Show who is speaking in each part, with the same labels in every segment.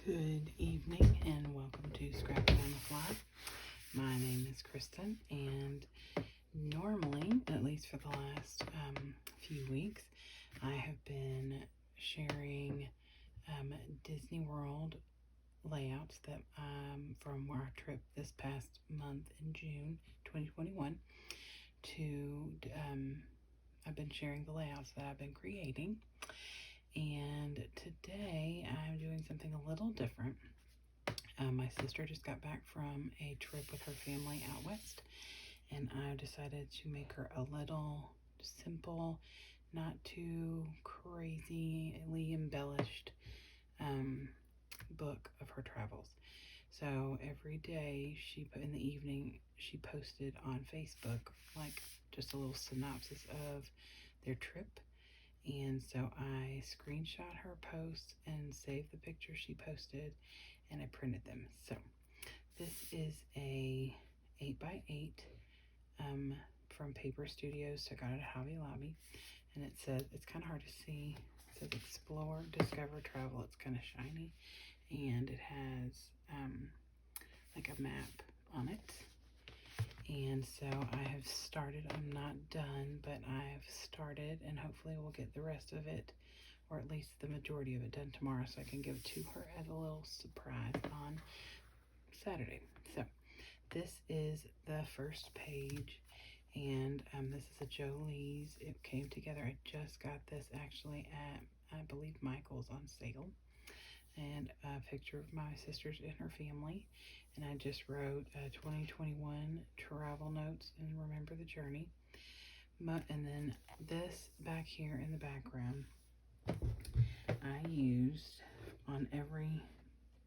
Speaker 1: Good evening and welcome to Scrapbook on the Fly. My name is Kristen, and normally, at least for the last few weeks, I have been sharing Disney World layouts that from our trip this past month in June 2021 to I've been sharing the layouts that I've been creating. And today I'm doing something a little different. My sister just got back from a trip with her family out west, and I decided to make her a little simple, not too crazily embellished book of her travels. So every day in the evening she posted on Facebook like just a little synopsis of their trip. And so I screenshot her posts and saved the pictures she posted, and I printed them. So this is a 8x8 from Paper Studios. So I got it at Hobby Lobby, and it says, it's kind of hard to see. It says Explore, Discover, Travel. It's kind of shiny, and it has like a map on it. And so I have started. I'm not done, but I've started, and hopefully we'll get the rest of it, or at least the majority of it, done tomorrow, so I can give it to her as a little surprise on Saturday. So this is the first page, and this is a Jolie's. It came together. I just got this actually at, I believe, Michael's on sale. And a picture of my sisters and her family. And I just wrote 2021 travel notes and remember the journey. And then this back here in the background, I used on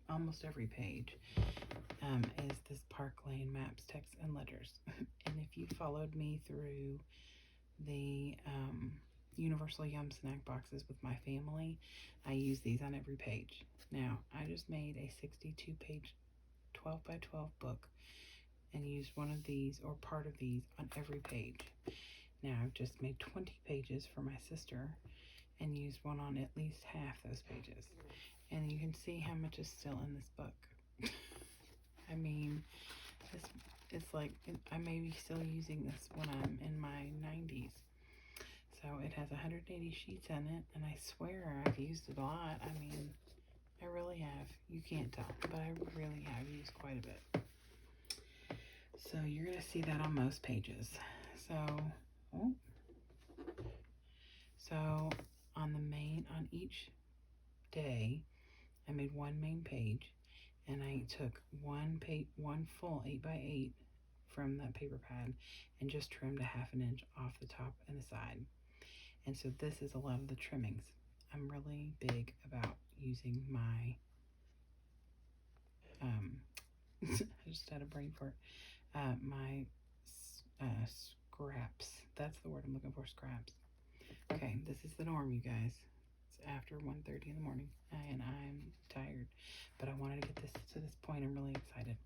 Speaker 1: almost every page, is this Park Lane maps, text, and letters. And if you followed me through the Universal Yum snack boxes with my family, I use these on every page. Now, I just made a 62-page 12 by 12 book and used one of these or part of these on every page. Now, I've just made 20 pages for my sister and used one on at least half those pages. And you can see how much is still in this book. I mean, it's like I may be still using this when I'm in my 90s. So it has 180 sheets in it, and I swear I've used it a lot. I mean, I really have. You can't tell, but I really have used quite a bit. So you're going to see that on most pages. So on each day, I made one main page, and I took one full 8x8 from that paper pad and just trimmed a ½ inch off the top and the side. And so this is a lot of the trimmings. I'm really big about using my I just had a brain fart. My scraps. That's the word I'm looking for, scraps. Okay, this is the norm, you guys. It's after 1:30 in the morning, and I'm tired, but I wanted to get this to this point. I'm really excited.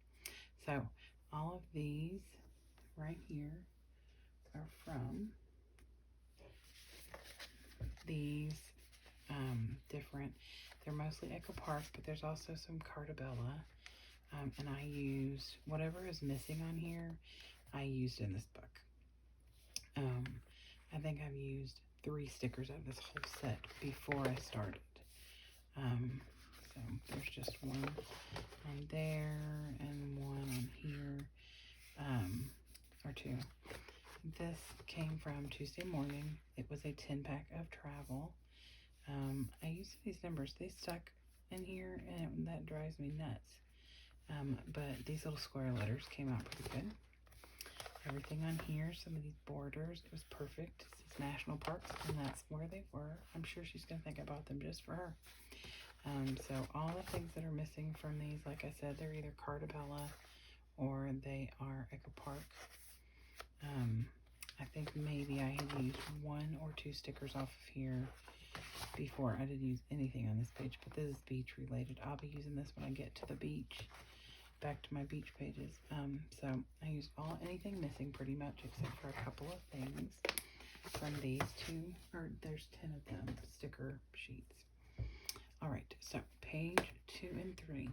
Speaker 1: So all of these right here are from these different, they're mostly Echo Park, but there's also some Cartabella. And I used whatever is missing on here, I used in this book. I think I've used 3 stickers out of this whole set before I started. So there's just one on there and one on here, or 2. This came from Tuesday morning. It was a 10-pack of travel. I used these numbers. They stuck in here, and that drives me nuts. But these little square letters came out pretty good. Everything on here, some of these borders, it was perfect. This is national parks, and that's where they were. I'm sure she's going to think I bought them just for her. So all the things that are missing from these, like I said, they're either Cartabella or they are Echo Park. I think maybe I had used 1 or 2 stickers off of here before. I didn't use anything on this page, but this is beach related. I'll be using this when I get to the beach, back to my beach pages. So I used anything missing pretty much, except for a couple of things from these 2, or there's 10 of them, sticker sheets. All right, so page 2 and 3.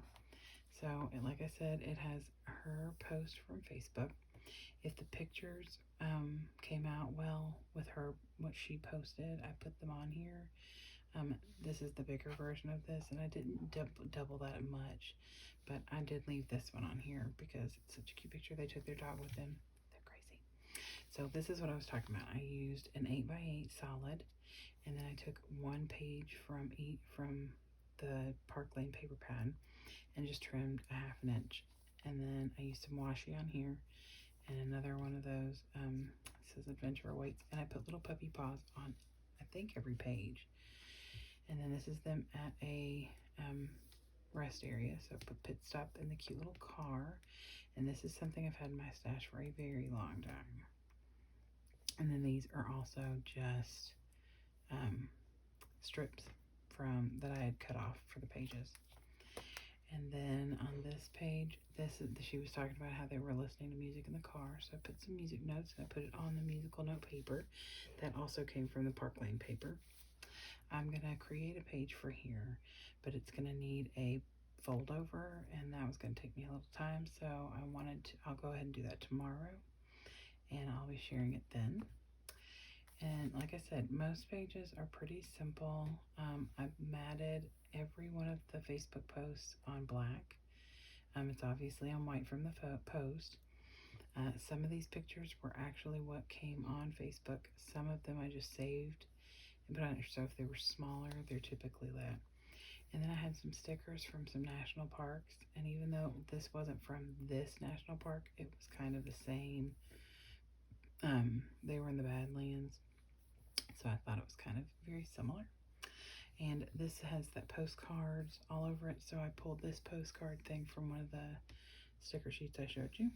Speaker 1: So, and like I said, it has her post from Facebook. If the pictures came out well with her, what she posted, I put them on here. This is the bigger version of this, and I didn't double that much, but I did leave this one on here because it's such a cute picture. They took their dog with them. They're crazy. So this is what I was talking about. I used an 8x8 solid, and then I took one page from the Park Lane paper pad and just trimmed a 1/2 inch. And then I used some washi on here and another one of those, it says Adventure Awaits, and I put little puppy paws on, I think, every page. And then this is them at a rest area. So I put pit stop in the cute little car. And this is something I've had in my stash for a very long time. And then these are also just strips from that I had cut off for the pages. And then on this page, she was talking about how they were listening to music in the car. So I put some music notes and I put it on the musical note paper that also came from the Park Lane paper. I'm gonna create a page for here, but it's gonna need a fold over, and that was gonna take me a little time. So I'll go ahead and do that tomorrow, and I'll be sharing it then. And like I said, most pages are pretty simple. I've matted every one of the Facebook posts on black. It's obviously on white from the post. Some of these pictures were actually what came on Facebook. Some of them I just saved and put on there. So if they were smaller, they're typically that. And then I had some stickers from some national parks. And even though this wasn't from this national park, it was kind of the same. They were in the Badlands. So I thought it was kind of very similar. And this has that postcards all over it. So I pulled this postcard thing from one of the sticker sheets I showed you.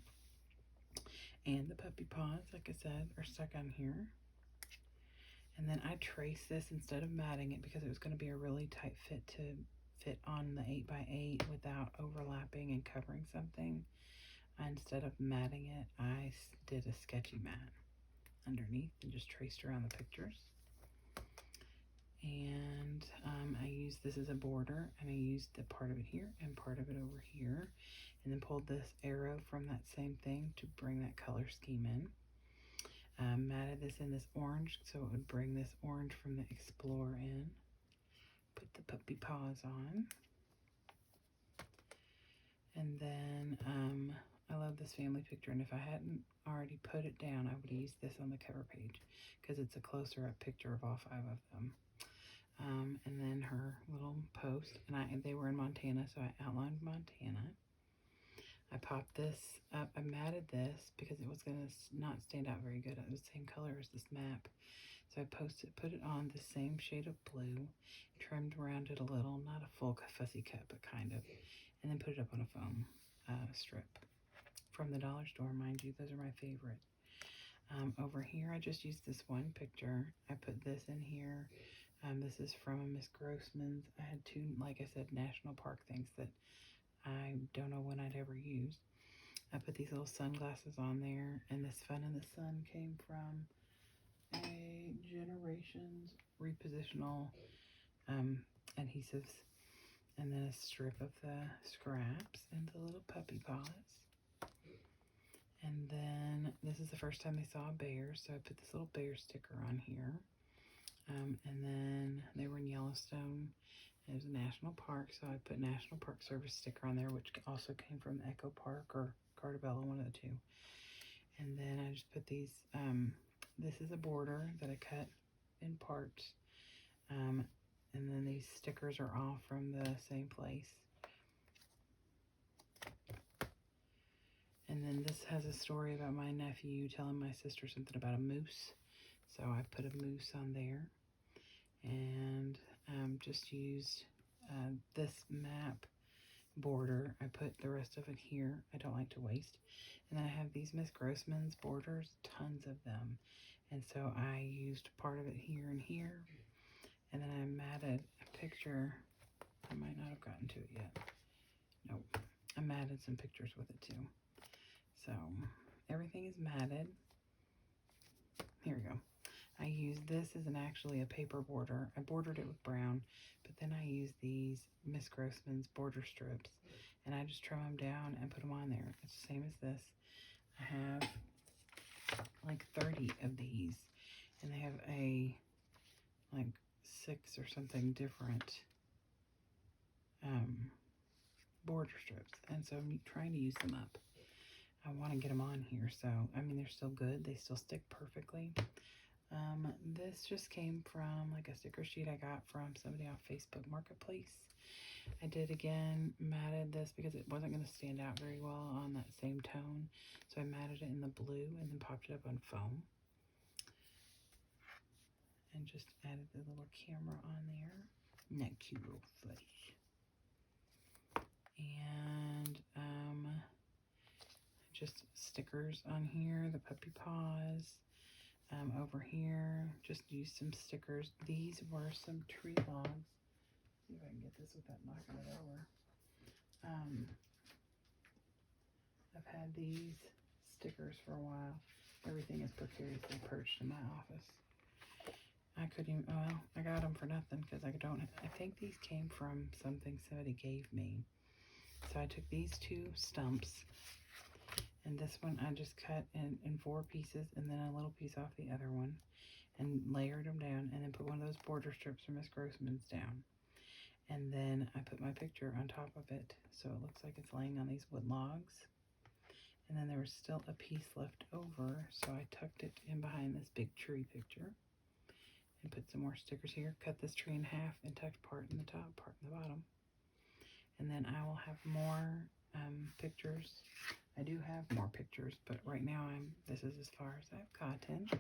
Speaker 1: And the puppy paws, like I said, are stuck on here. And then I traced this instead of matting it because it was going to be a really tight fit to fit on the 8x8 without overlapping and covering something. Instead of matting it, I did a sketchy mat underneath and just traced around the pictures. And I used this as a border, and I used the part of it here and part of it over here, and then pulled this arrow from that same thing to bring that color scheme in. Matted this in this orange so it would bring this orange from the Explorer in. Put the puppy paws on. And then I love this family picture, and if I hadn't already put it down, I would use this on the cover page because it's a closer up picture of all 5 of them. And then her little post, and they were in Montana, so I outlined Montana. I popped this up, I matted this because it was going to not stand out very good. It was the same color as this map. So I put it on the same shade of blue, trimmed around it a little, not a full fussy cut, but kind of, and then put it up on a foam strip from the dollar store, mind you. Those are my favorite. Over here, I just used this one picture. I put this in here. This is from a Miss Grossman's. I had 2, like I said, national park things that I don't know when I'd ever use. I put these little sunglasses on there, and this Fun in the Sun came from a Generations repositional adhesives, and then a strip of the scraps and the little puppy paws. And then this is the first time they saw a bear, so I put this little bear sticker on here. And then they were in Yellowstone. It was a national park, so I put National Park Service sticker on there, which also came from Echo Park or Cartabella, one of the 2. And then I just put these, this is a border that I cut in parts. And then these stickers are all from the same place. And then this has a story about my nephew telling my sister something about a moose. So I put a moose on there. And just used this map border. I put the rest of it here. I don't like to waste. And then I have these Miss Grossman's borders, tons of them. And so I used part of it here and here. And then I matted a picture. I might not have gotten to it yet. Nope. I matted some pictures with it too. So everything is matted. Here we go. I used this as actually a paper border. I bordered it with brown, but then I used these Miss Grossman's border strips, and I just trim them down and put them on there. It's the same as this. I have like 30 of these, and they have like 6 or something different border strips, and so I'm trying to use them up. I want to get them on here, so I mean they're still good. They still stick perfectly. This just came from like a sticker sheet I got from somebody off Facebook Marketplace. I did again matted this because it wasn't going to stand out very well on that same tone, so I matted it in the blue and then popped it up on foam and just added the little camera on there. Isn't that cute little footy? And just stickers on here, the puppy paws. Over here, just used some stickers. These were some tree logs. See if I can get this without knocking it over. I've had these stickers for a while. Everything is precariously perched in my office. I couldn't even, well, I got them for nothing because I think these came from something somebody gave me. So I took these 2 stumps, and this one I just cut in 4 pieces and then a little piece off the other one and layered them down, and then put one of those border strips from Miss Grossman's down. And then I put my picture on top of it, so it looks like it's laying on these wood logs. And then there was still a piece left over, so I tucked it in behind this big tree picture and put some more stickers here. Cut this tree in half and tucked part in the top, part in the bottom. And then I will have more pictures. I do have more pictures, but right now this is as far as I've gotten.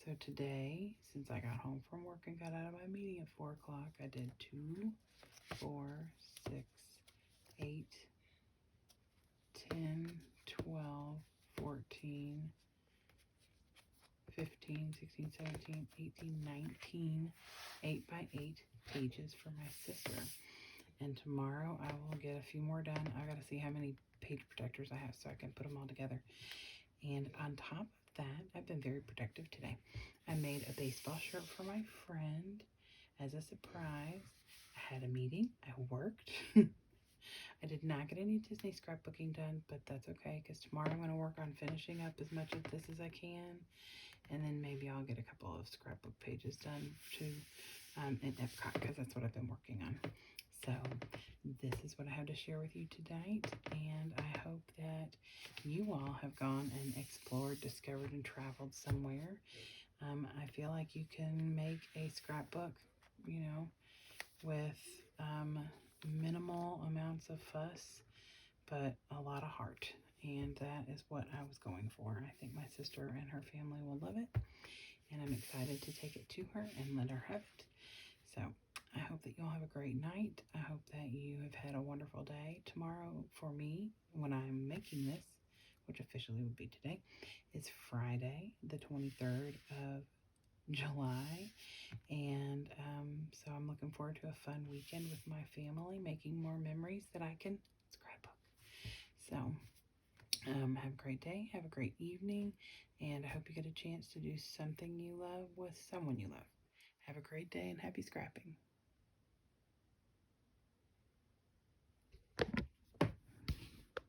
Speaker 1: So today, since I got home from work and got out of my meeting at 4 o'clock, I did 2, 4, 6, 8, 10, 12, 14, 15, 16, 17, 18, 19, 8 by 8 pages for my sister. And tomorrow I will get a few more done. I gotta see how many page protectors I have so I can put them all together. And on top of that, I've been very productive today. I made a baseball shirt for my friend as a surprise. I had a meeting. I worked. I did not get any Disney scrapbooking done, but that's okay because tomorrow I'm going to work on finishing up as much of this as I can. And then maybe I'll get a couple of scrapbook pages done too in Epcot because that's what I've been working on. So this is what I have to share with you tonight, and I hope that you all have gone and explored, discovered, and traveled somewhere. I feel like you can make a scrapbook, you know, with minimal amounts of fuss, but a lot of heart, and that is what I was going for. I think my sister and her family will love it, and I'm excited to take it to her and let her have it. So I hope that you'll have a great night. I hope that you have had a wonderful day. Tomorrow for me, when I'm making this, which officially would be today, is Friday, the 23rd of July. And so I'm looking forward to a fun weekend with my family, making more memories that I can scrapbook. So have a great day, have a great evening, and I hope you get a chance to do something you love with someone you love. Have a great day and happy scrapping.